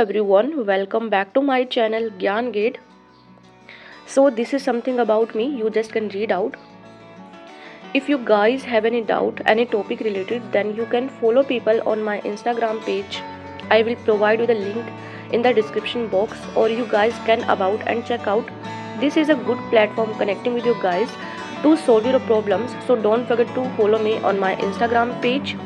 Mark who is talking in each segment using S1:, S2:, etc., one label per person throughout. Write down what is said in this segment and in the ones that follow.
S1: everyone, welcome back to my channel Gyan Gate. So this is something about me you just can read out. If you guys have any doubt, any topic related, then you can follow people on my Instagram page. I will provide you the link in the description box, or you guys can about and check out. This is a good platform connecting with you guys to solve your problems. So don't forget to follow me on my Instagram page.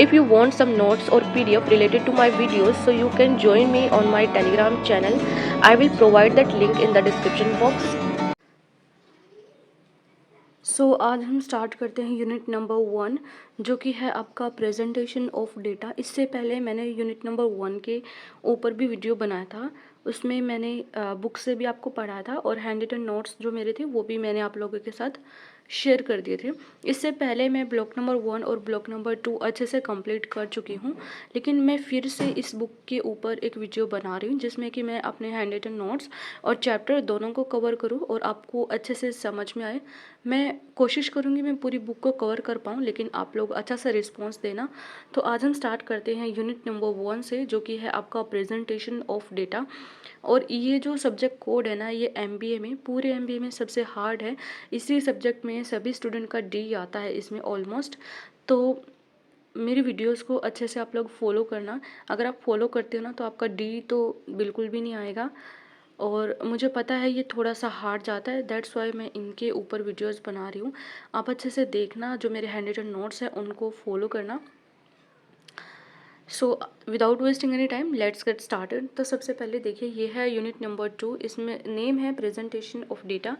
S1: If you want some notes or PDF related to my videos, so you can join me on my Telegram channel. I will provide that link in the description box. आज हम start करते हैं unit number 1, जो कि है आपका presentation of data. इससे पहले मैंने यूनिट नंबर 1 के ऊपर भी वीडियो बनाया था। उसमें मैंने बुक से भी आपको पढ़ाया था और हैंड रिटन नोट्स जो मेरे थे वो भी मैंने आप लोगों के साथ शेयर कर दिए थे। इससे पहले मैं ब्लॉक नंबर 1 और ब्लॉक नंबर 2 अच्छे से कंप्लीट कर चुकी हूँ, लेकिन मैं फिर से इस बुक के ऊपर एक वीडियो बना रही हूँ जिसमें कि मैं अपने हैंड रिटन नोट्स और चैप्टर दोनों को कवर करूँ और आपको अच्छे से समझ में आए। मैं कोशिश करूँगी मैं पूरी बुक को कवर कर पाऊँ, लेकिन आप लोग अच्छा सा रिस्पॉन्स देना। तो आज हम स्टार्ट करते हैं यूनिट नंबर 1 से, जो कि है आपका प्रेजेंटेशन ऑफ डेटा। और ये जो सब्जेक्ट कोड है ना, ये MBA में, पूरे MBA में सबसे हार्ड है। इसी सब्जेक्ट में सभी स्टूडेंट का D आता है इसमें ऑलमोस्ट। तो मेरी वीडियोस को अच्छे से आप लोग फॉलो करना। अगर आप फॉलो करते हो ना तो आपका D तो बिल्कुल भी नहीं आएगा। और मुझे पता है ये थोड़ा सा हार्ड जाता है, दैट्स वाई मैं इनके ऊपर वीडियोस बना रही हूँ। आप अच्छे से देखना, जो मेरे हैंड रिटन नोट्स हैं उनको फॉलो करना। So without wasting any time let's get started. तो सबसे पहले देखिए, ये है यूनिट नंबर 2। इसमें नेम है presentation of data.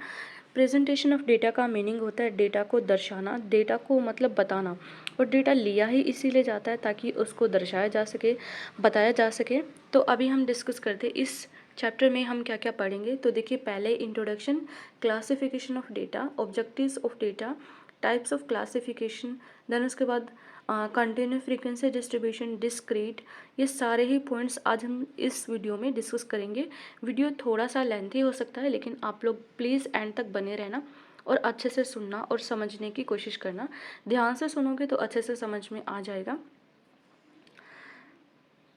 S1: Presentation of data का मीनिंग होता है डेटा को दर्शाना, डेटा को मतलब बताना। और डेटा लिया ही इसीलिए जाता है ताकि उसको दर्शाया जा सके, बताया जा सके। तो अभी हम डिस्कस करते हैं इस चैप्टर में हम क्या क्या पढ़ेंगे। तो देखिए, पहले introduction, classification of data, objectives of data, types of classification, then उसके बाद कंटिन्यू फ्रीक्वेंसी डिस्ट्रीब्यूशन, डिस्क्रीट। ये सारे ही पॉइंट्स आज हम इस वीडियो में डिस्कस करेंगे। वीडियो थोड़ा सा लेंथी हो सकता है, लेकिन आप लोग प्लीज़ एंड तक बने रहना और अच्छे से सुनना और समझने की कोशिश करना। ध्यान से सुनोगे तो अच्छे से समझ में आ जाएगा।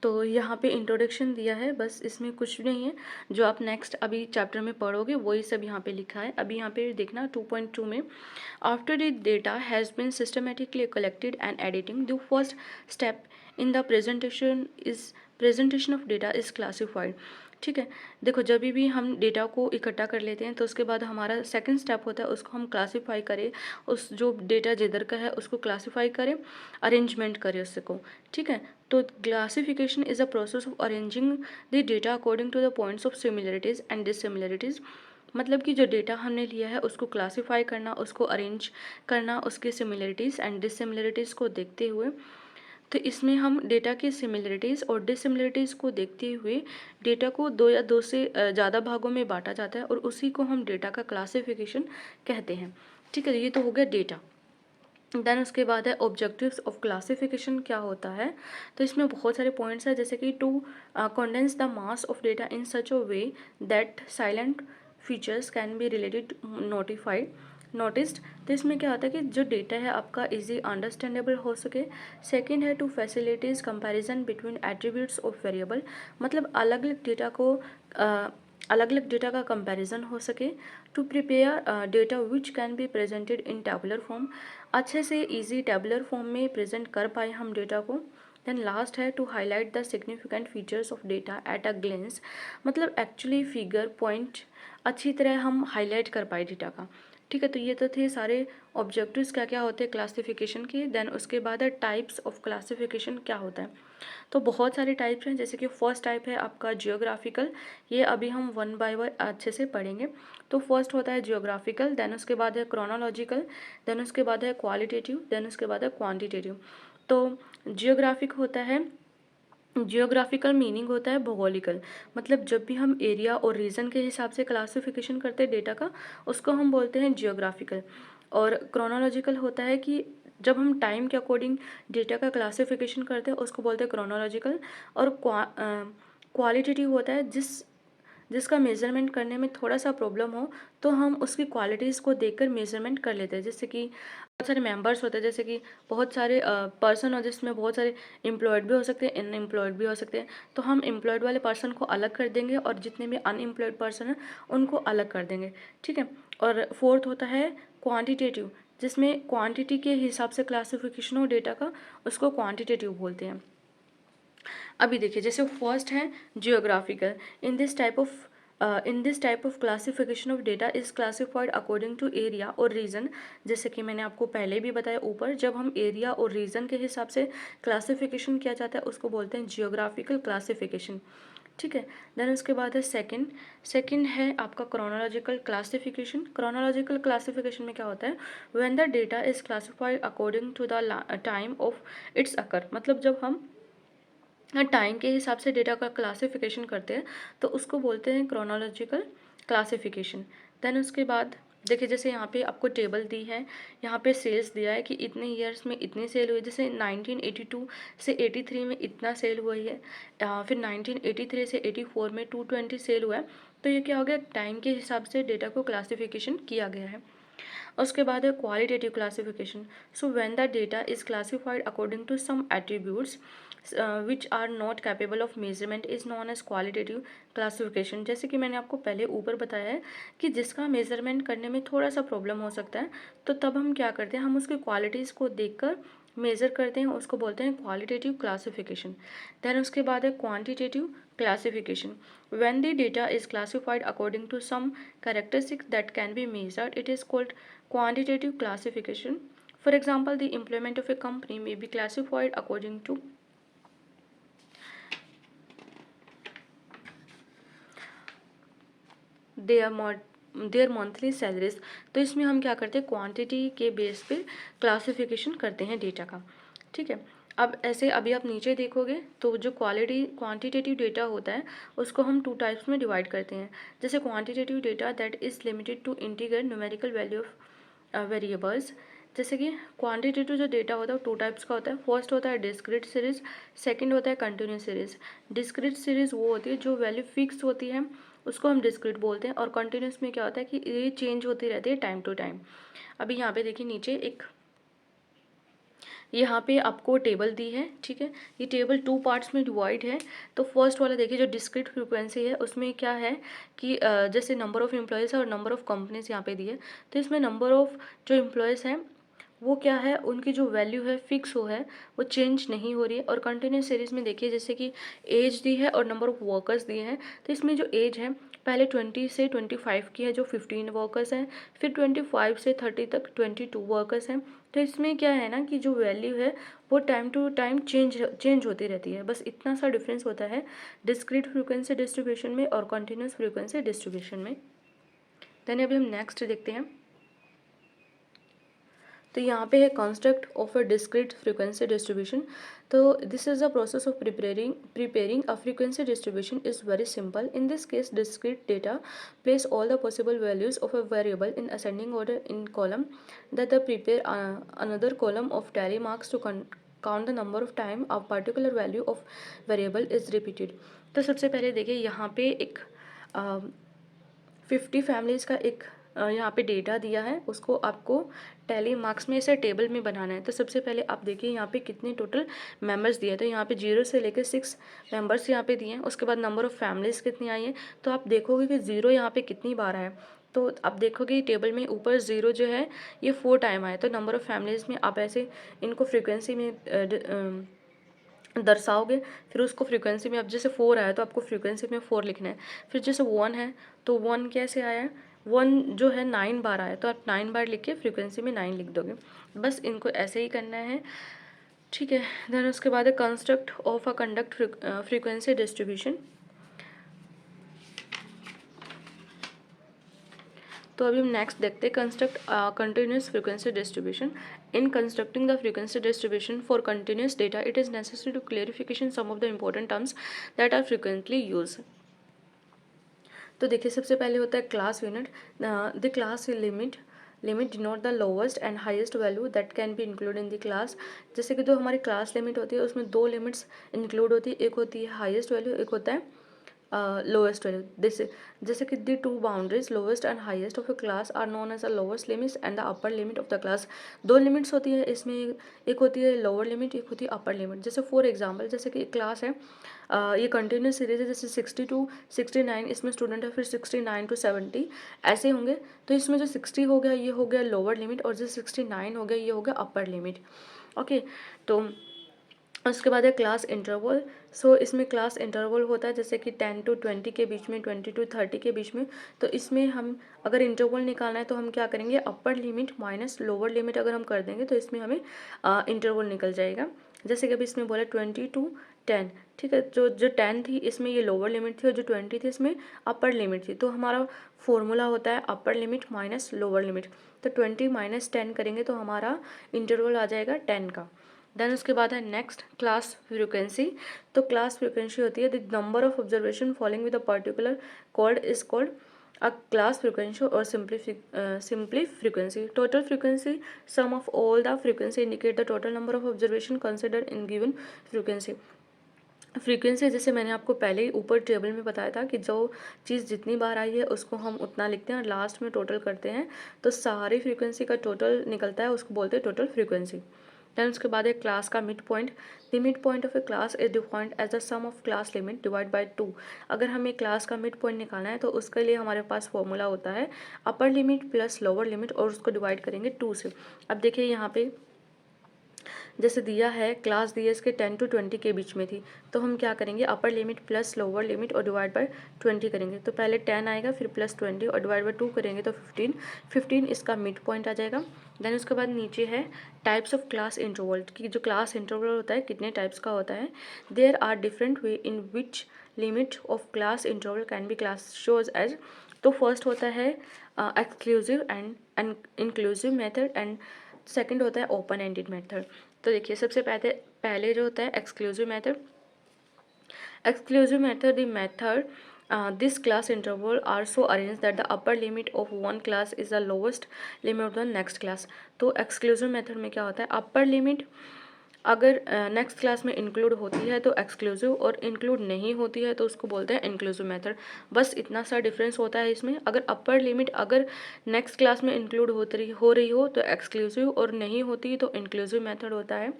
S1: तो यहाँ पे इंट्रोडक्शन दिया है, बस इसमें कुछ भी नहीं है। जो आप नेक्स्ट अभी चैप्टर में पढ़ोगे वही सब यहाँ पे लिखा है। अभी यहाँ पे देखना 2.2 में, after the data has been systematically collected and editing, the first step in the presentation of data is classified. ठीक है, देखो जब भी हम डेटा को इकट्ठा कर लेते हैं तो उसके बाद हमारा सेकंड स्टेप होता है उसको हम क्लासीफाई करें, उस जो डेटा जिधर का है उसको क्लासीफाई करें, अरेंजमेंट करें उसको। ठीक है, तो classification is a process of arranging the data according to the points of similarities and dissimilarities. मतलब कि जो डेटा हमने लिया है उसको क्लासीफाई करना, उसको अरेंज करना, उसके सिमिलरिटीज़ एंड डिससिमिलरिटीज़ को देखते हुए। तो इसमें हम डेटा की सिमिलरिटीज़ और डिससिमिलरिटीज़ को देखते हुए डेटा को दो या दो से ज़्यादा भागों में बांटा जाता है और उसी को हम डेटा का क्लासिफिकेशन कहते हैं। ठीक है, ये तो हो गया डेटा। देन उसके बाद है ऑब्जेक्टिव्स ऑफ क्लासिफिकेशन क्या होता है। तो इसमें बहुत सारे पॉइंट्स हैं, जैसे कि to condense the mass of data in such a way that salient features can be related noticed. तो इसमें क्या होता है कि जो डेटा है आपका इजी अंडरस्टैंडेबल हो सके। सेकंड है to facilities comparison between attributes of variable, मतलब अलग अलग डेटा का कंपैरिजन हो सके। To prepare data which can be presented in tabular form, अच्छे से इजी टैबुलर फॉर्म में प्रेजेंट कर पाए हम डेटा को। देन लास्ट है to highlight the significant features of data at a glance, मतलब एक्चुअली फिगर पॉइंट अच्छी तरह हम हाईलाइट कर पाए डेटा का। ठीक है, तो ये तो थे सारे ऑब्जेक्टिव्स क्या क्या होते हैं क्लासिफिकेशन के। देन उसके बाद है टाइप्स ऑफ क्लासिफिकेशन क्या होता है। तो बहुत सारे टाइप्स हैं, जैसे कि फर्स्ट टाइप है आपका जियोग्राफिकल। ये अभी हम वन बाय वन अच्छे से पढ़ेंगे। तो फर्स्ट होता है जियोग्राफिकल, देन उसके बाद है क्रोनोलॉजिकल, देन उसके बाद है क्वालिटेटिव, देन उसके बाद है क्वांटिटेटिव। तो जियोग्राफिक होता है, जियोग्राफिकल मीनिंग होता है भौगोलिकल, मतलब जब भी हम एरिया और रीजन के हिसाब से क्लासिफिकेशन करते हैं डेटा का, उसको हम बोलते हैं जियोग्राफिकल। और क्रोनोलॉजिकल होता है कि जब हम टाइम के अकॉर्डिंग डेटा का क्लासिफिकेशन करते हैं उसको बोलते हैं क्रोनोलॉजिकल। और क्वालिटेटिव होता है जिसका मेज़रमेंट करने में थोड़ा सा प्रॉब्लम हो तो हम उसकी क्वालिटीज़ को देखकर मेज़रमेंट कर लेते हैं। जैसे कि बहुत सारे मेंबर्स होते हैं, जैसे कि बहुत सारे पर्सन हो जिसमें बहुत सारे एम्प्लॉयड भी हो सकते हैं, अनएम्प्लॉयड भी हो सकते हैं। तो हम एम्प्लॉयड वाले पर्सन को अलग कर देंगे और जितने भी अनएम्प्लॉयड पर्सन हैं उनको अलग कर देंगे, ठीक है। और फोर्थ होता है क्वांटिटेटिव, जिसमें क्वांटिटी के हिसाब से क्लासिफिकेशन हो डेटा का, उसको क्वांटिटेटिव बोलते हैं। अभी देखिए जैसे फर्स्ट है geographical. In this type of classification of data is classified according to area और रीजन। जैसे कि मैंने आपको पहले भी बताया ऊपर, जब हम एरिया और रीजन के हिसाब से क्लासिफिकेशन किया जाता है उसको बोलते हैं जियोग्राफिकल क्लासिफिकेशन, ठीक है। देन उसके बाद है सेकंड है आपका क्रोनोलॉजिकल क्लासिफिकेशन। क्रोनोलॉजिकल क्लासिफिकेशन में क्या होता है, when the data is classified according to the time of its occur. मतलब जब हम टाइम के हिसाब से डेटा का क्लासिफिकेशन करते हैं तो उसको बोलते हैं क्रोनोलॉजिकल क्लासिफिकेशन। देन उसके बाद देखिए जैसे यहाँ पे आपको टेबल दी है, यहाँ पे सेल्स दिया है कि इतने ईयर्स में इतनी सेल हुई। जैसे 1982 से 83 में इतना सेल हुई है, फिर 1983 से 84 में 220 सेल हुआ है। तो ये क्या हो गया, टाइम के हिसाब से डेटा को क्लासिफिकेशन किया गया है। उसके बाद है qualitative classification. So when the data is classified according to some attributes which are not capable of measurement is known as qualitative classification. जैसे कि मैंने आपको पहले ऊपर बताया है कि जिसका मेजरमेंट करने में थोड़ा सा प्रॉब्लम हो सकता है, तो तब हम क्या करते हैं, हम उसकी क्वालिटीज़ को देखकर मेज़र करते हैं, उसको बोलते हैं क्वालिटेटिव क्लासिफिकेशन। देन उसके बाद है quantitative classification. When the data is classified according to some characteristics that can be measured it is called quantitative classification. For example, the employment of a company may be classified according to their monthly salaries। तो इसमें हम क्या करते हैं, quantity के base पे classification करते हैं डेटा का, ठीक है। अब ऐसे अभी आप नीचे देखोगे तो जो क्वांटिटेटिव डेटा होता है उसको हम 2 टाइप्स में डिवाइड करते हैं। जैसे quantitative data that is limited to integrate numerical value of variables. जैसे कि क्वांटिटेटिव जो डेटा होता है वो 2 टाइप्स का होता है। फर्स्ट होता है डिस्क्रीट सीरीज, सेकंड होता है कंटिन्यूस सीरीज। डिस्क्रीट सीरीज वो होती है जो वैल्यू फिक्स होती है, उसको हम डिस्क्रीट बोलते हैं। और कंटिन्यूस में क्या होता है कि ये चेंज होती रहती है टाइम टू टाइम। अभी यहाँ पे देखिए नीचे एक यहाँ पे आपको टेबल दी है, ठीक है। ये टेबल 2 पार्ट्स में डिवाइड है। तो फर्स्ट वाला देखिए जो डिस्क्रीट फ्रीक्वेंसी है उसमें क्या है कि जैसे नंबर ऑफ़ एम्प्लॉयज़ है और नंबर ऑफ़ कंपनीज यहाँ पे दी है। तो इसमें नंबर ऑफ़ जो एम्प्लॉयज़ हैं वो क्या है, उनकी जो वैल्यू है फिक्स हो है, वो चेंज नहीं हो रही है। और कंटिन्यूस सीरीज़ में देखिए जैसे कि एज दी है और नंबर ऑफ़ वर्कर्स दिए हैं। तो इसमें जो एज है पहले 20 से 25 की है जो 15 वर्कर्स हैं, फिर 25 से 30 तक 22 वर्कर्स हैं। तो इसमें क्या है ना कि जो वैल्यू है वो टाइम टू टाइम चेंज होती रहती है। बस इतना सा डिफरेंस होता है डिस्क्रीट फ्रीक्वेंसी डिस्ट्रीब्यूशन में और कंटिन्यूस फ्रीक्वेंसी डिस्ट्रीब्यूशन में। देन अभी हम नेक्स्ट देखते हैं। तो यहाँ पे है construct of a discrete frequency distribution. तो this is the process of preparing a frequency distribution is very simple. In this case discrete data place all the possible values of a variable in ascending order in column that the prepare another column of tally marks to count the number of time a particular value of variable is repeated। तो सबसे पहले देखिए यहाँ पे एक 50 families का एक यहाँ पे डेटा दिया है, उसको आपको टैली मार्क्स में इसे टेबल में बनाना है। तो सबसे पहले आप देखिए यहाँ पे कितने टोटल मेंबर्स दिए हैं। तो यहाँ पे 0 से लेकर 6 मेंबर्स यहाँ पे दिए हैं। उसके बाद नंबर ऑफ़ फैमिलीज़ कितनी आई है, तो आप देखोगे कि 0 यहाँ पे कितनी बार आया। तो आप देखोगे टेबल में ऊपर 0 जो है ये 4 टाइम आया। तो नंबर ऑफ़ फैमिलीज़ में आप ऐसे इनको फ्रिक्वेंसी में दर्शाओगे। फिर उसको फ्रीक्वेंसी में, अब जैसे 4 आया तो आपको फ्रीक्वेंसी में 4 लिखना है। फिर जैसे 1 है तो 1 कैसे आया, 1 जो है 9 बार आया तो आप 9 बार लिख के फ्रीक्वेंसी में 9 लिख दोगे। बस इनको ऐसे ही करना है, ठीक है। देन उसके बाद है construct of a conduct frequency distribution. तो अभी हम नेक्स्ट देखते हैं construct continuous frequency distribution. In constructing the frequency distribution for continuous data it is necessary to clarification some of the important terms that are frequently use. तो देखिए सबसे पहले होता है class unit. The class limit denote the lowest and highest value that can be include in the class. जैसे कि जो हमारी क्लास लिमिट होती है उसमें 2 लिमिट्स इंक्लूड होती है, एक होती है हाईएस्ट वैल्यू, एक होता है लोएस्ट वैल्यू। जैसे कि the two boundaries lowest and highest of a class are known as the lowest limits and the upper limit of the class. दो लिमिट्स होती है इसमें, एक होती है लोअर लिमिट, एक होती है अपर लिमिट। जैसे फॉर एग्जांपल, जैसे कि एक क्लास है, ये कंटिन्यूस सीरीज है, जैसे 60 टू 69 इसमें स्टूडेंट है, फिर 69 टू 70 ऐसे होंगे। तो इसमें जो 60 हो गया ये हो गया लोअर लिमिट, और जो 69 हो गया ये हो गया अपर लिमिट। ओके, तो उसके बाद है क्लास इंटरवल। सो इसमें क्लास इंटरवल होता है जैसे कि 10 टू 20 के बीच में, 20 टू 30 के बीच में। तो इसमें हम अगर इंटरवल निकालना है तो हम क्या करेंगे, upper limit minus lower limit अगर हम कर देंगे तो इसमें हमें इंटरवल निकल जाएगा। जैसे कि अभी इसमें बोला 20 टू 10, ठीक है। जो 10 थी इसमें ये लोअर लिमिट थी, और जो 20 थी इसमें अपर लिमिट थी। तो हमारा फॉर्मूला होता है upper limit minus lower limit. तो 20 माइनस 10 करेंगे तो हमारा इंटरवल आ जाएगा 10 का। देन उसके बाद है नेक्स्ट क्लास फ्रीक्वेंसी। तो क्लास फ्रीक्वेंसी होती है the number of observation following with a particular called is called a class frequency or simply frequency. Total frequency sum of all the frequency indicate the total number of observation considered in given frequency. Frequency जैसे मैंने आपको पहले ही ऊपर table में बताया था कि जो चीज़ जितनी बार आई है उसको हम उतना लिखते हैं और लास्ट में टोटल करते हैं, तो सारी फ्रीक्वेंसी का टोटल निकलता है, उसको बोलते हैं टोटल फ्रीक्वेंसी। देन उसके बाद है क्लास का mid point. The mid point of a class is defined as the sum of class limit divide by 2। अगर हमें क्लास का मिड पॉइंट निकालना है तो उसके लिए हमारे पास फॉर्मूला होता है upper limit plus lower limit, और उसको डिवाइड करेंगे 2 से। अब देखिए यहाँ पे जैसे दिया है, क्लास दी है इसके 10 टू 20 के बीच में थी, तो हम क्या करेंगे, upper limit plus lower limit और डिवाइड बाय 20 करेंगे। तो पहले 10 आएगा, फिर प्लस 20 और डिवाइड बाय 2 करेंगे तो 15 इसका मिड पॉइंट आ जाएगा। देन उसके बाद नीचे है टाइप्स ऑफ क्लास इंटरवल, की जो क्लास इंटरवल होता है कितने टाइप्स का होता है। There are different way in which limit of class interval can be class shows as. तो फर्स्ट होता है exclusive and inclusive method, and second होता है ओपन एंडेड मेथड। तो देखिए सबसे पहले जो होता है exclusive method. Exclusive method, the method this class interval are so arranged that the upper limit of one class is the lowest limit of the next class। तो exclusive method में क्या होता है, अपर लिमिट अगर next class में include होती है तो एक्सक्लूसिव, और इंक्लूड नहीं होती है तो उसको बोलते हैं इंक्लूसिव मेथड। बस इतना सा डिफरेंस होता है इसमें। अगर अपर लिमिट अगर नेक्स्ट क्लास में इंक्लूड हो रही हो तो एक्सक्लूसिव, और नहीं होती तो इंक्लूसिव मेथड होता है।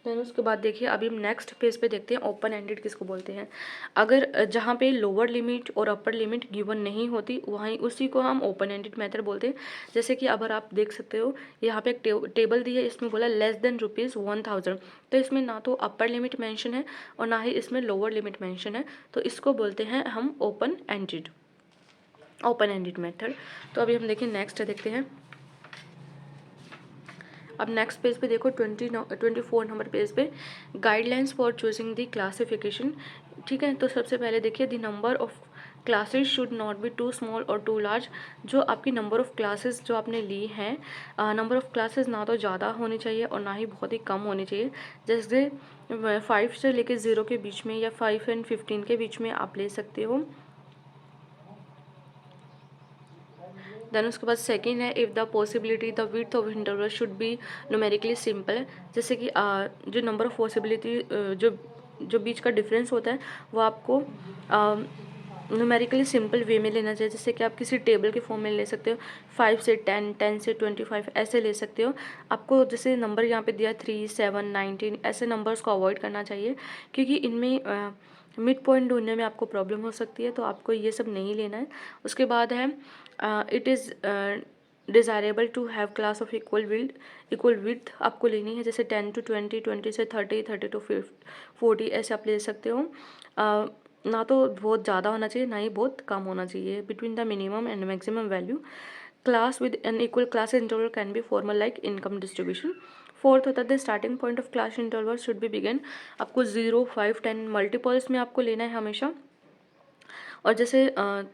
S1: देन उसके बाद देखिए अभी हम नेक्स्ट पेज पे देखते हैं ओपन एंडेड किसको बोलते हैं। अगर जहाँ पे लोअर लिमिट और अपर लिमिट गिवन नहीं होती वहीं उसी को हम ओपन एंडेड मेथड बोलते हैं। जैसे कि अगर आप देख सकते हो यहाँ पे एक टेबल दी है, इसमें बोला लेस देन ₹1000, तो इसमें ना तो अपर लिमिट मेंशन है और ना ही इसमें लोअर लिमिट मेंशन है, तो इसको बोलते हैं हम ओपन एंडेड मेथड। तो अभी हम देखिए नेक्स्ट देखते हैं। अब नेक्स्ट पेज पे देखो 24 नंबर पेज पे guidelines for choosing the classification. ठीक है, तो सबसे पहले देखिए the number of classes should not be too small और टू लार्ज। जो आपकी नंबर ऑफ क्लासेस जो आपने ली हैं, नंबर ऑफ क्लासेस ना तो ज़्यादा होनी चाहिए और ना ही बहुत ही कम होनी चाहिए। जैसे 5 से लेके 0 के बीच में या 5 एंड 15 के बीच में आप ले सकते हो। देन उसके बाद सेकंड है if the possibility the width of interval should B numerically simple. जैसे कि जो नंबर ऑफ पॉसिबिलिटी जो बीच का डिफरेंस होता है वो आपको न्यूमेरिकली सिंपल वे में लेना चाहिए। जैसे कि आप किसी टेबल के फॉर्म में ले सकते हो, 5 से 10, 10 से 25 ऐसे ले सकते हो। आपको जैसे नंबर यहाँ पे दिया 3, 7, 19 ऐसे नंबर्स को अवॉइड करना चाहिए, क्योंकि इनमें मिड पॉइंट ढूंढने में आपको प्रॉब्लम हो सकती है, तो आपको ये सब नहीं लेना है। उसके बाद है it is desirable to have class of equal width आपको लेनी है। जैसे 10 to 20, 20 से 30, 30 to 40 ऐसे आप ले सकते हो। ना तो बहुत ज़्यादा होना चाहिए ना ही बहुत कम होना चाहिए, between the minimum and maximum value. Class with an equal class interval can be formal like income distribution. Fourth होता है starting point of class interval should be begin. आपको 0, 5, 10 मल्टीपल्स में आपको लेना है हमेशा, और जैसे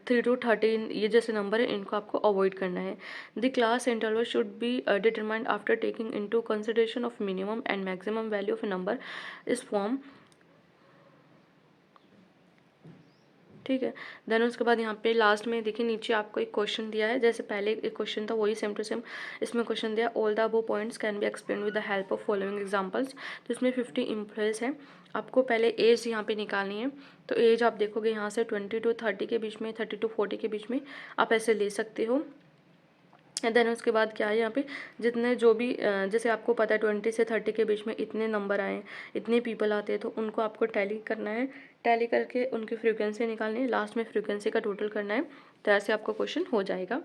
S1: 3 to 13 ये जैसे नंबर है इनको आपको अवॉइड करना है। The class interval should be determined after taking into consideration of minimum and maximum value of A number इस फॉर्म। ठीक है। देन उसके बाद यहाँ पे लास्ट में देखिए नीचे आपको एक क्वेश्चन दिया है, जैसे पहले एक क्वेश्चन था वही सेम टू सेम इसमें क्वेश्चन दिया, all the above points can be explain with the help of following examples. तो इसमें 50 एम्प्लॉयज़ है, आपको पहले एज यहाँ पे निकालनी है। तो एज आप देखोगे यहाँ से 20 to 30 के बीच में, 30 to 40 के बीच में आप ऐसे ले सकते हो। देन उसके बाद क्या है यहाँ पे जितने जो भी जैसे आपको पता है 20 से 30 के बीच में इतने नंबर आए, इतने पीपल आते हैं, तो उनको आपको टैली करना है। टैली करके उनकी फ्रीक्वेंसी निकालनी है, लास्ट में फ्रीक्वेंसी का टोटल करना है। तो ऐसे आपका क्वेश्चन हो जाएगा।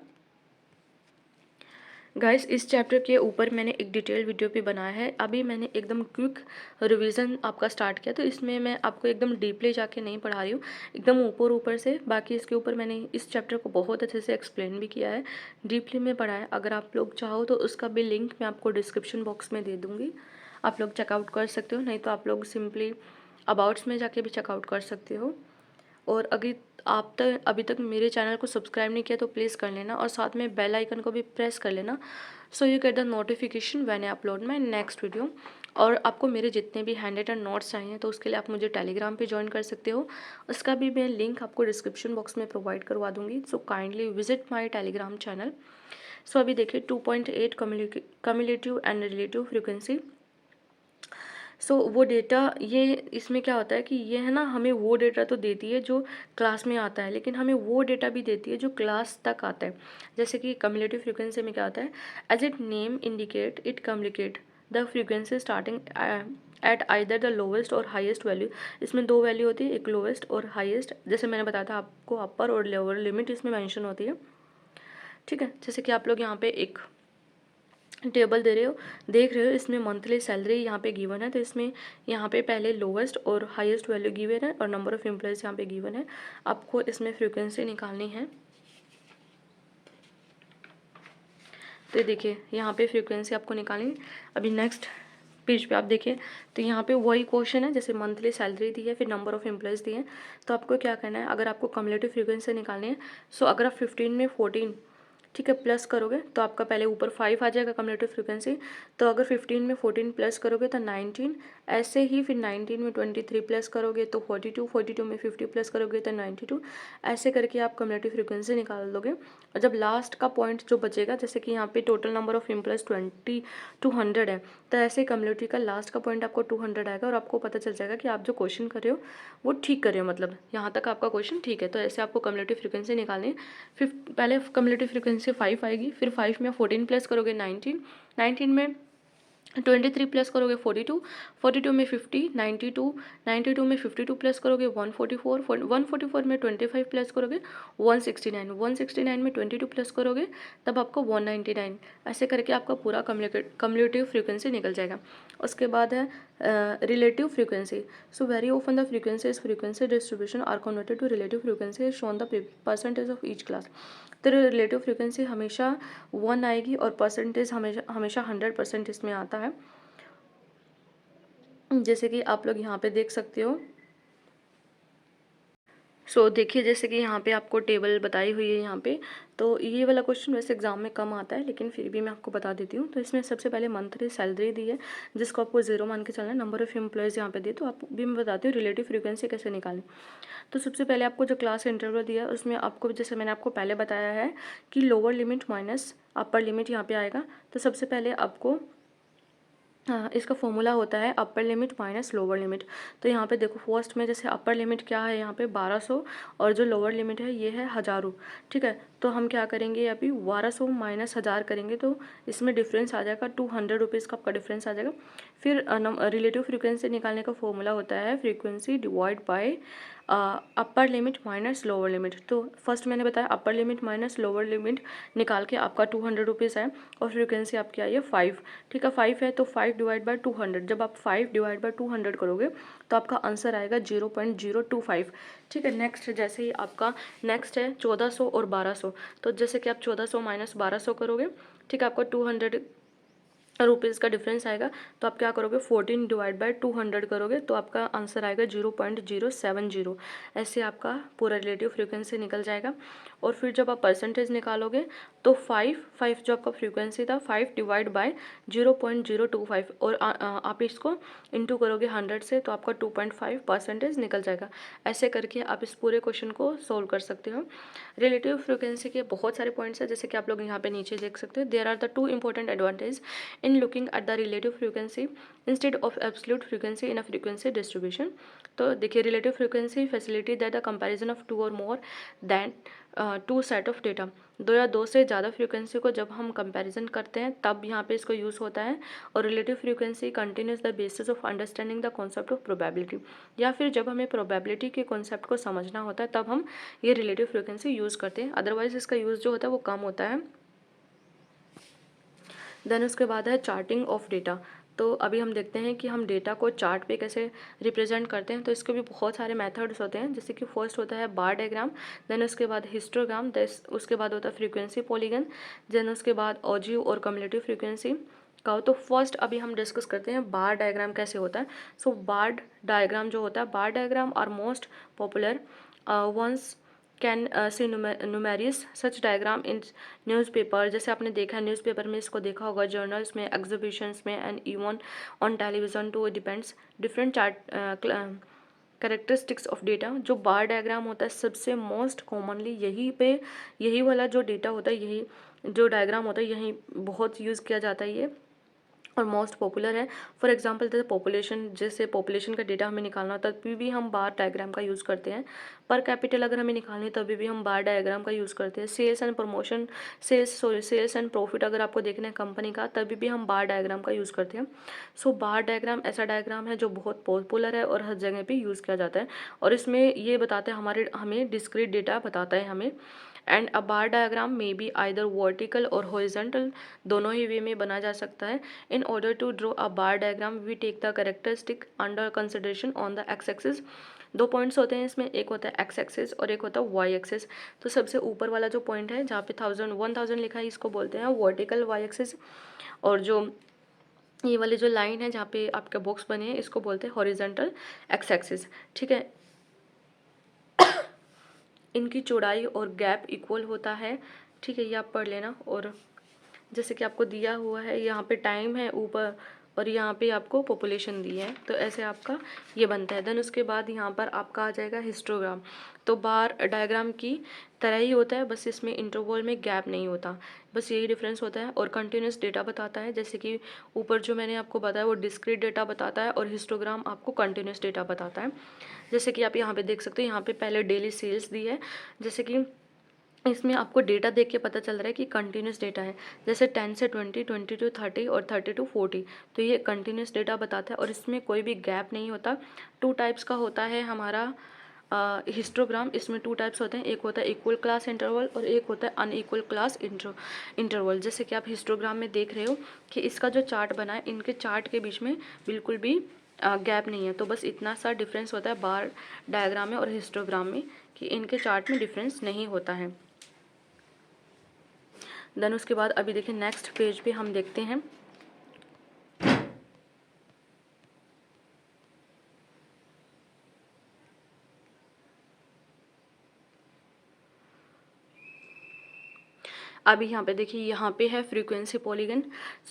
S1: गाइस इस चैप्टर के ऊपर मैंने एक डिटेल वीडियो भी बनाया है। अभी मैंने एकदम क्विक रिवीजन आपका स्टार्ट किया, तो इसमें मैं आपको एकदम डीपली जाके नहीं पढ़ा रही हूँ, एकदम ऊपर ऊपर से। बाकी इसके ऊपर मैंने इस चैप्टर को बहुत अच्छे से एक्सप्लेन भी किया है, डीपली में पढ़ा है। अगर आप लोग चाहो तो उसका भी लिंक मैं आपको डिस्क्रिप्शन बॉक्स में दे दूँगी, आप लोग चेकआउट कर सकते हो। नहीं तो आप लोग सिंपली अबाउट्स में जाके भी चेकआउट कर सकते हो। और अगर आप तक अभी तक मेरे चैनल को सब्सक्राइब नहीं किया तो प्लीज़ कर लेना, और साथ में बेल आइकन को भी प्रेस कर लेना, so you get the notification when I upload my next video. और आपको मेरे जितने भी हैंड रिटन नोट्स चाहिए तो उसके लिए आप मुझे टेलीग्राम पे ज्वाइन कर सकते हो, उसका भी मैं लिंक आपको डिस्क्रिप्शन बॉक्स में प्रोवाइड करवा दूँगी। So kindly visit my Telegram channel. So अभी देखिए 2.8 cumulative and relative frequency. So वो डेटा, ये इसमें क्या होता है कि ये है ना, हमें वो डेटा तो देती है जो क्लास में आता है, लेकिन हमें वो डेटा भी देती है जो क्लास तक आता है। जैसे कि कम्युलेटिव फ्रीक्वेंसी में क्या होता है, as it name indicate it communicate the frequency starting at either the lowest or highest value. इसमें दो वैल्यू होती है, एक लोवेस्ट और हाईएस्ट। जैसे मैंने बताया था आपको, अपर और लोअर लिमिट इसमें मैंशन होती है, ठीक है। जैसे कि आप लोग यहाँ पे एक टेबल देख रहे हो, इसमें मंथली सैलरी यहाँ पे गिवन है। तो इसमें यहाँ पे पहले lowest or highest value given है और नंबर ऑफ एम्प्लॉयज़ यहाँ पे गिवन है। आपको इसमें फ्रीक्वेंसी निकालनी है। तो देखिए यहाँ पे फ्रीक्वेंसी आपको निकालनी है। अभी नेक्स्ट पेज पे आप देखिए तो यहाँ पे वही क्वेश्चन है, जैसे मंथली सैलरी दी है, फिर नंबर ऑफ एम्प्लॉयज़ दिए हैं। तो आपको क्या करना है, अगर आपको कम्युलेटिव फ्रीक्वेंसी निकालनी है, सो अगर आप 15 में 14, ठीक है, प्लस करोगे तो आपका पहले ऊपर 5 आ जाएगा कम्युलेटिव फ्रीक्वेंसी। तो अगर 15 में 14 प्लस करोगे तो 19, ऐसे ही फिर 19 में 23 प्लस करोगे तो 42, 42 में 50 प्लस करोगे तो 92, ऐसे करके आप कम्युलेटिव फ्रीक्वेंसी निकाल दोगे। और जब लास्ट का पॉइंट जो बचेगा, जैसे कि यहाँ पे टोटल नंबर ऑफ एम्प्लॉयज़ 200 है, तो ऐसे कम्युलेटिव का लास्ट का पॉइंट आपको 200 आएगा और आपको पता चल जाएगा कि आप जो क्वेश्चन कर रहे हो वो ठीक कर रहे हो, मतलब यहाँ तक आपका क्वेश्चन ठीक है। तो ऐसे आपको कम्युलेटिव फ्रीक्वेंसी निकालनी है। फिर पहले कम्युलेटिव फ्रीक्वेंसी 5 आएगी, फिर 5 में 14 प्लस करोगे 19, 19 में 23 प्लस करोगे 42, 42 में 50, 92, 92 में 52 प्लस करोगे 144, 144 में 25 प्लस करोगे 169, 169 में 22 प्लस करोगे तब आपको 199, ऐसे करके आपका पूरा कम्युलेटिव फ्रीक्वेंसी निकल जाएगा। उसके बाद है relative frequency. So very often the frequency distribution are converted to relative frequency shown the percentage of each class. तो रिलेटिव फ्रीक्वेंसी हमेशा 1 आएगी और परसेंटेज हमेशा 100% इसमें आता है, जैसे कि आप लोग यहाँ पे देख सकते हो। सो देखिए जैसे कि यहाँ पे आपको टेबल बताई हुई है यहाँ पे। तो ये वाला क्वेश्चन वैसे एग्जाम में कम आता है, लेकिन फिर भी मैं आपको बता देती हूँ। तो इसमें सबसे पहले मंथली सैलरी दी है, जिसको आपको 0 मान के चलना है। नंबर ऑफ एम्प्लॉयज़ यहाँ पे दिए, तो आप भी मैं बताती हूँ रिलेटिव फ्रीक्वेंसी कैसे निकालें। तो सबसे पहले आपको जो क्लास इंटरवल दिया है उसमें आपको, जैसे मैंने आपको पहले बताया है कि lower limit minus upper limit यहाँ पे आएगा। तो सबसे पहले आपको इसका फॉर्मूला होता है upper limit minus lower limit. तो यहाँ पे देखो फर्स्ट में जैसे अपर लिमिट क्या है यहाँ पे 1200 और जो लोअर लिमिट है ये है 1000, ठीक है। तो हम क्या करेंगे, अभी 1200 माइनस 1000 करेंगे तो इसमें डिफरेंस आ जाएगा 200 रुपीज़ का आपका डिफरेंस आ जाएगा। फिर रिलेटिव फ्रीक्वेंसी निकालने का फॉर्मूला होता है frequency divide by upper limit minus lower limit. तो फर्स्ट मैंने बताया upper limit minus lower limit निकाल के आपका 200 रुपीज़ है और फ्रीक्वेंसी आपकी आई है 5, ठीक है। 5 है तो 5 डिवाइड बाय 200, जब आप 5 डिवाइड बाय 200 करोगे तो आपका आंसर आएगा 0.025, ठीक है। नेक्स्ट जैसे ही आपका नेक्स्ट है 1400 और 1200। तो जैसे कि आप 1400 माइनस 1200 करोगे, ठीक है, आपको 200 रुपीज़ का डिफरेंस आएगा, तो आप क्या करोगे 14 डिवाइड बाय 200 करोगे तो आपका आंसर आएगा 0.070। ऐसे आपका पूरा रिलेटिव फ्रीक्वेंसी निकल जाएगा। और फिर जब आप परसेंटेज निकालोगे तो 5 जो आपका फ्रीक्वेंसी था 5 डिवाइड बाय 0.025 और आप इसको इंटू करोगे 100 से तो आपका 2.5% निकल जाएगा। ऐसे करके आप इस पूरे क्वेश्चन को सोल्व कर सकते हो। रिलेटिव फ्रीक्वेंसी के बहुत सारे पॉइंट्स हैं, जैसे कि आप लोग यहाँ पे नीचे देख सकते हो। There are the 2 important advantage in looking at the relative frequency instead of absolute frequency in a frequency distribution। तो देखिए relative frequency facility that the comparison of 2 और more than 2 set of data. 2 या 2 से ज़्यादा frequency को जब हम comparison करते हैं तब यहाँ पे इसको यूज़ होता है। और relative frequency continues the basis of understanding the concept of probability, या फिर जब हमें प्रोबेबिलिटी के कॉन्सेप्ट को समझना होता है तब हम ये रिलेटिव फ्रीक्वेंसी यूज़ करते हैं, अदरवाइज इसका यूज़ जो होता है वो कम होता है। देन उसके बाद है चार्टिंग ऑफ डेटा। तो अभी हम देखते हैं कि हम डेटा को चार्ट पे कैसे रिप्रेजेंट करते हैं। तो इसके भी बहुत सारे मेथड्स होते हैं, जैसे कि फर्स्ट होता है बार डायग्राम, देन उसके बाद हिस्टोग्राम, उसके बाद होता है फ्रीक्वेंसी पॉलीगन, देन उसके बाद ऑजिव और कम्युलेटिव फ्रीक्वेंसी का। तो फर्स्ट अभी हम डिस्कस करते हैं बार डायग्राम कैसे होता है। सो बार डायग्राम जो होता है, bar diagram are most popular ones can see numerous such diagram in newspaper. जैसे आपने देखा है न्यूज़पेपर में, इसको देखा होगा जर्नल्स में, एग्जीबिशंस में and even on television to depends different chart characteristics of data. जो बार डायग्राम होता है सबसे मोस्ट कॉमनली यही वाला जो डेटा होता है, यही जो डायग्राम होता है यही बहुत यूज़ किया जाता है ये, और मोस्ट पॉपुलर है। फॉर एग्जांपल जैसे पॉपुलेशन, जैसे पॉपुलेशन का डेटा हमें निकालना होता है तभी भी हम बार डायग्राम का यूज़ करते हैं। पर कैपिटल अगर हमें निकालनी है तभी भी हम बार डायग्राम का यूज़ करते हैं। सेल्स एंड प्रॉफिट अगर आपको देखना है कंपनी का तभी भी हम बार डायग्राम का यूज़ करते हैं। सो बार डायग्राम ऐसा डायग्राम है जो बहुत पॉपुलर है और हर जगह पर यूज़ किया जाता है। और इसमें ये बताते हैं हमें डिस्क्रीट डेटा बताता है हमें। एंड अ बार डायग्राम में बी आइदर वर्टिकल और हॉरिजॉन्टल, दोनों ही वे में बना जा सकता है। In order to draw a bar diagram, we take the characteristic under consideration on the x axis। 2 points होते हैं इसमें, एक होता है x एक्सिस और एक होता है y एक्सिस। तो सबसे ऊपर वाला जो पॉइंट है जहाँ पे 1000 लिखा है इसको बोलते हैं वर्टिकल y एक्सिस, और जो ये वाली जो लाइन है जहाँ पे आपके बॉक्स बने हैं इसको बोलते हैं हॉरिजॉन्टल x एक्सिस। ठीक है, इनकी चौड़ाई और गैप इक्वल होता है। ठीक है, ये आप पढ़ लेना। और जैसे कि आपको दिया हुआ है यहाँ पे टाइम है ऊपर और यहाँ पे आपको पॉपुलेशन दी है, तो ऐसे आपका ये बनता है। देन उसके बाद यहाँ पर आपका आ जाएगा हिस्टोग्राम। तो बार डायग्राम की तरह ही होता है, बस इसमें इंटरवल में गैप नहीं होता, बस यही डिफरेंस होता है। और कंटिन्यूस डेटा बताता है, जैसे कि ऊपर जो मैंने आपको बताया वो डिस्क्रीट डेटा बताता है और हिस्टोग्राम आपको कंटिन्यूस डेटा बताता है। जैसे कि आप यहाँ पे देख सकते हो, यहाँ पे पहले डेली सेल्स दी है, जैसे कि इसमें आपको डेटा देख के पता चल रहा है कि कंटिन्यूस डेटा है। जैसे 10 से 20, 20 to 30 और 30 to 40, तो ये कंटिन्यूस डेटा बताता है और इसमें कोई भी गैप नहीं होता। 2 टाइप्स का होता है हमारा हिस्टोग्राम। इसमें 2 टाइप्स होते हैं, एक होता है इक्वल क्लास इंटरवल और एक होता है अनइक्वल क्लास इंटरवल। जैसे कि आप हिस्टोग्राम में देख रहे हो कि इसका जो चार्ट बना है, इनके चार्ट के बीच में बिल्कुल भी गैप नहीं है। तो बस इतना सा डिफरेंस होता है बार डायग्राम में और हिस्टोग्राम में कि इनके चार्ट में डिफरेंस नहीं होता है। देन उसके बाद अभी देखिए नेक्स्ट पेज पे हम देखते हैं अभी यहाँ पे देखिए, यहाँ पे है frequency polygon.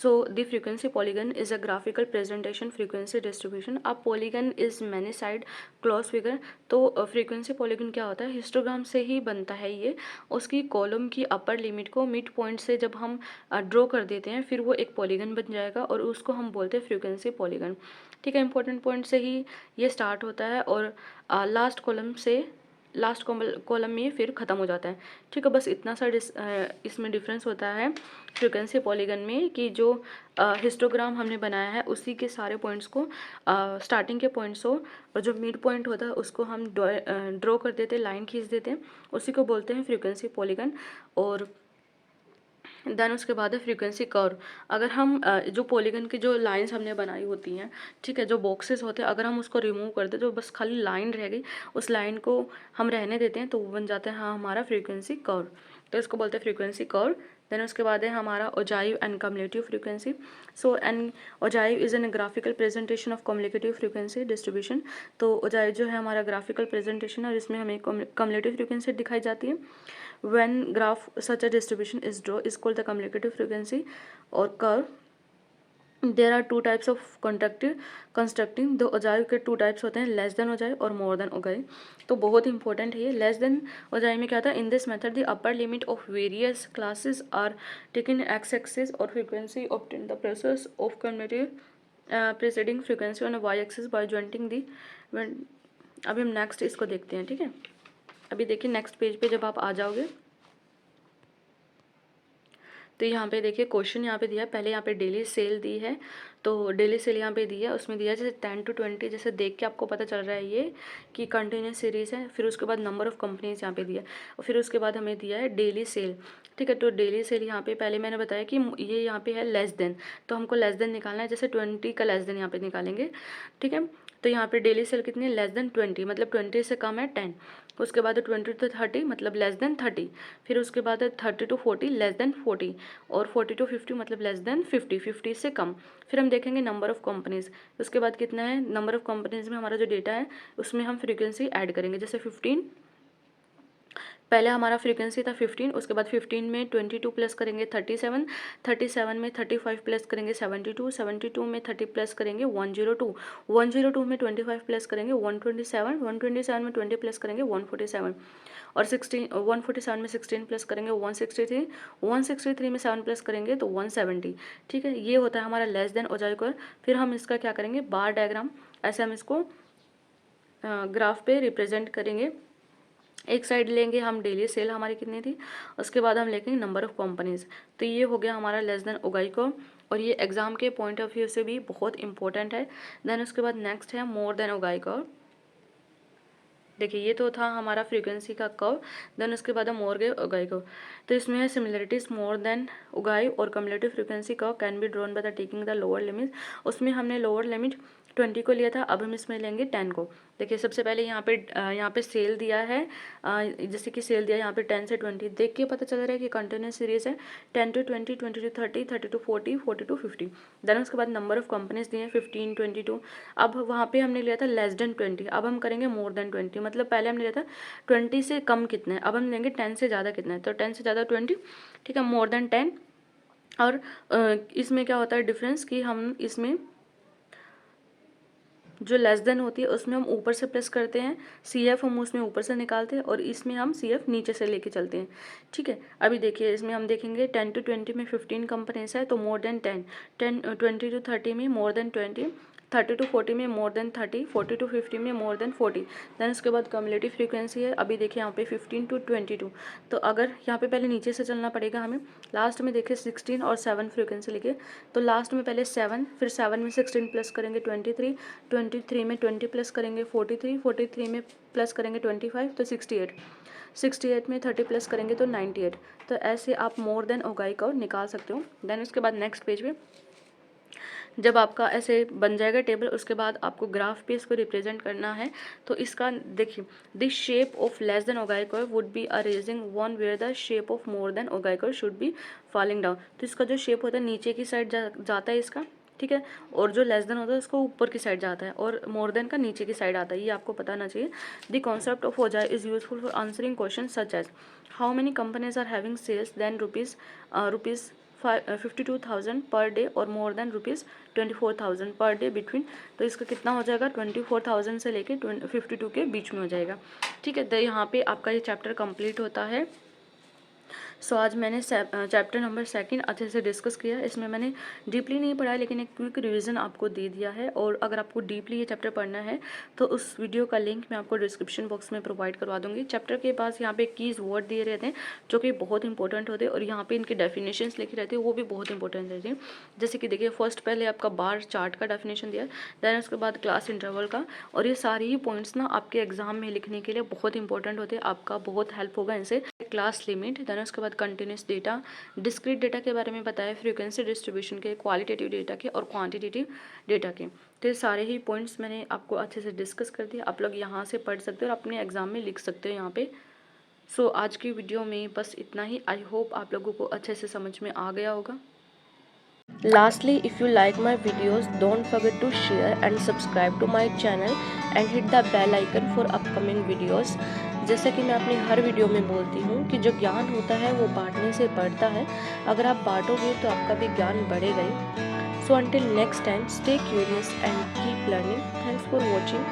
S1: So the frequency polygon is a graphical presentation frequency distribution. अब polygon is many side close figure. तो फ्रीक्वेंसी पॉलीगन क्या होता है, हिस्टोग्राम से ही बनता है ये। उसकी कॉलम की अपर लिमिट को मिड पॉइंट से जब हम ड्रॉ कर देते हैं फिर वो एक पॉलीगन बन जाएगा और उसको हम बोलते हैं फ्रीक्वेंसी पॉलीगन। ठीक है, इंपॉर्टेंट पॉइंट से ही ये स्टार्ट होता है और लास्ट कॉलम में फिर ख़त्म हो जाता है। ठीक है, बस इतना सा इसमें डिफरेंस होता है फ्रीक्वेंसी पॉलीगन में कि जो हिस्टोग्राम हमने बनाया है उसी के सारे पॉइंट्स को स्टार्टिंग के पॉइंट्स हो और जो मिड पॉइंट होता है उसको हम ड्रॉ कर देते हैं, लाइन खींच देते हैं, उसी को बोलते हैं फ्रीक्वेंसी पॉलीगन। और देन उसके बाद है फ्रीक्वेंसी कर्व। अगर हम जो पॉलीगन की जो लाइंस हमने बनाई होती हैं, ठीक है, जो बॉक्सेस होते हैं, अगर हम उसको रिमूव कर दें तो बस खाली लाइन रह गई, उस लाइन को हम रहने देते हैं तो वो बन जाता है हाँ हमारा फ्रीक्वेंसी कर्व। तो इसको बोलते हैं फ्रीक्वेंसी कर्व। देन उसके बाद है हमारा ogive and cumulative frequency. So an ogive is an graphical presentation of cumulative frequency distribution. तो ओजाइव जो है हमारा ग्राफिकल प्रेजेंटेशन है और इसमें हमें कम्युलेटिव फ्रीक्वेंसी दिखाई जाती है। When graph such a distribution is draw is called the cumulative frequency और curve. There are two types of constructing. दो ओजाइव के टू टाइप्स होते हैं, लेस देन ओजाइव और मोर देन ओजाइव। तो बहुत इंपॉर्टेंट है ये। लेस देन ओजाइव में क्या था, in this method the upper limit of various classes are taken X axis और frequency obtain the process of cumulative preceding frequency on Y axis by jointing the. अभी हम next इसको देखते हैं, ठीक है। अभी देखिए नेक्स्ट पेज पे जब आप आ जाओगे तो यहाँ पे देखिए क्वेश्चन यहाँ पे दिया है। पहले यहाँ पे डेली सेल दी है, तो डेली सेल यहाँ पे दिया है, उसमें दिया है जैसे 10 to 20, जैसे देख के आपको पता चल रहा है ये कि कंटिन्यूस सीरीज़ है। फिर उसके बाद नंबर ऑफ कंपनीज यहाँ पे दिया है और फिर उसके बाद हमें दिया है डेली सेल, ठीक है। तो डेली सेल यहाँ पे पहले मैंने बताया कि ये यहाँ पे है लेस देन, तो हमको लेस देन निकालना है, जैसे 20 का लेस देन यहाँ पे निकालेंगे, ठीक है। तो यहाँ पे डेली सेल कितनी है, लेस देन 20, मतलब 20 से कम है 10। उसके बाद 20 to 30 मतलब लेस देन 30। फिर उसके बाद 30 to 40 लेस देन 40 और 40 to 50 मतलब लेस देन 50, 50 से कम। फिर हम देखेंगे नंबर ऑफ़ कंपनीज़। उसके बाद कितना है, नंबर ऑफ़ कंपनीज़ में हमारा जो डेटा है उसमें हम फ्रीक्वेंसी ऐड करेंगे, जैसे 15। पहले हमारा फ्रीक्वेंसी था 15, उसके बाद 15 में 22 प्लस करेंगे 37, 37 में 35 प्लस करेंगे 72, 72 में 30 प्लस करेंगे 102, 102 में 25 प्लस करेंगे 127, 127 में 20 प्लस करेंगे 147 और 16, 147 में 16 प्लस करेंगे 163, 163 में 7 प्लस करेंगे तो 170, ठीक है। ये होता है हमारा लेस देन ओजाइव कर्व। फिर हम इसका क्या करेंगे, बार डायग्राम ऐसे हम इसको ग्राफ पे रिप्रेजेंट करेंगे। एक साइड लेंगे हम डेली सेल हमारी कितनी थी, उसके बाद हम लेंगे नंबर ऑफ़ कंपनीज़। तो ये हो गया हमारा लेस देन ओजाइव कर्व और ये एग्जाम के पॉइंट ऑफ व्यू से भी बहुत इंपॉर्टेंट है। देन उसके बाद नेक्स्ट है मोर देन ओजाइव कर्व। देखिए ये तो था हमारा फ्रीक्वेंसी का कर्व। देन उसके बाद हम मोर गए ओजाइव कर्व। तो इसमें है सिमिलरिटीज मोर देन ओजाइव और cumulative frequency curve can be drawn by the taking the lower limit. उसमें हमने लोअर लिमिट 20 को लिया था, अब हम इसमें लेंगे 10 को। देखिए सबसे पहले यहाँ पे सेल दिया है, जैसे कि सेल दिया है यहाँ पे 10 से 20, देख के पता चल रहा है कि कंटिन्यूस सीरीज है। 10 to 20, 20 to 30, 30 to 40, 40 to 50। Then उसके बाद नंबर ऑफ कंपनीज दिए हैं 15, 22। अब वहाँ पे हमने लिया था लेस देन 20, अब हम करेंगे मोर देन 20, मतलब पहले हमने लिया था 20 से कम कितना है, अब हम लेंगे 10 से ज़्यादा कितना है, तो 10 से ज़्यादा 20, ठीक है, मोर देन 10। और इसमें क्या होता है डिफरेंस कि हम इसमें जो लेस देन होती है उसमें हम ऊपर से प्लस करते हैं, CF हम उसमें ऊपर से निकालते हैं और इसमें हम CF नीचे से लेके चलते हैं, ठीक है। अभी देखिए इसमें हम देखेंगे 10 to 20 में 15 कंपनीज है तो मोर देन 10, 20 to 30 में मोर देन 20, 30 to 40 में मोर देन 30, 40 to 50 में मोर देन 40। देन उसके बाद कम्युलेटिव फ्रीक्वेंसी है। अभी देखिए यहाँ पे 15 to 22, तो अगर यहाँ पे पहले नीचे से चलना पड़ेगा हमें। लास्ट में देखिए 16 और 7 फ्रीक्वेंसी लिखे, तो लास्ट में पहले 7, फिर 7 में 16 प्लस करेंगे 23, 23 में 20 प्लस करेंगे 43, 43 में प्लस करेंगे 25 तो 68, 68 में 30 प्लस करेंगे तो 98। तो ऐसे आप मोर देन ओजाइव कर्व निकाल सकते हो। देन उसके बाद नेक्स्ट पेज पे जब आपका ऐसे बन जाएगा टेबल, उसके बाद आपको ग्राफ पे इसको रिप्रेजेंट करना है। तो इसका देखिए, this shape of less than ogive curve would be a rising one where the shape of more than ogive curve should be falling down. तो इसका जो शेप होता है नीचे की साइड जाता है इसका, ठीक है, और जो लेस देन होता है उसको ऊपर की साइड जाता है और मोर देन का नीचे की साइड आता है, ये आपको पता होना चाहिए। The concept of ogive is useful for answering question such as how many companies are having sales than rupees 52,000 per day और more than rupees 24,000 per day between. तो इसका कितना हो जाएगा, 24,000 से लेके 52 के बीच में हो जाएगा, ठीक है। तो यहाँ पे आपका ये चैप्टर कंप्लीट होता है। सो आज मैंने चैप्टर नंबर 2 अच्छे से डिस्कस किया। इसमें मैंने डीपली नहीं पढ़ा लेकिन एक क्विक रिवीजन आपको दे दिया है। और अगर आपको डीपली ये चैप्टर पढ़ना है तो उस वीडियो का लिंक मैं आपको डिस्क्रिप्शन बॉक्स में प्रोवाइड करवा दूंगी। चैप्टर के पास यहाँ पे कीज वर्ड दिए रहते हैं जो कि बहुत इंपॉर्टेंट होते हैं और यहाँ पे इनकी डेफिनेशंस लिखी रहती है, वो भी बहुत इंपॉर्टेंट रहती है। जैसे कि देखिए फर्स्ट पहले आपका बार चार्ट का डेफिनेशन दिया, देन उसके बाद क्लास इंटरवल का, और ये सारी ही पॉइंट्स ना आपके एग्जाम में लिखने के लिए बहुत इंपॉर्टेंट होते हैं, आपका बहुत हेल्प होगा इनसे। क्लास लिमिट, देन उसके बाद कंटिन्यूस डेटा, डिस्क्रीट डेटा के बारे में बताया, फ्रीक्वेंसी डिस्ट्रीब्यूशन के, क्वालिटेटिव डेटा के और क्वांटिटेटिव डेटा के। तो ये सारे ही पॉइंट्स मैंने आपको अच्छे से डिस्कस कर दिया। आप लोग यहाँ से पढ़ सकते हो और अपने एग्जाम में लिख सकते हो यहाँ पे। सो आज की वीडियो में बस इतना ही। आई होप आप लोगों को अच्छे से समझ में आ गया होगा। Lastly, if you like my videos, don't forget to share and subscribe to my channel and hit the bell icon for upcoming videos। जैसा कि मैं अपनी हर वीडियो में बोलती हूँ कि जो ज्ञान होता है वो बांटने से बढ़ता है। अगर आप बांटोगे तो आपका भी ज्ञान बढ़ेगा ही। So until next time, stay curious and keep learning. Thanks for watching.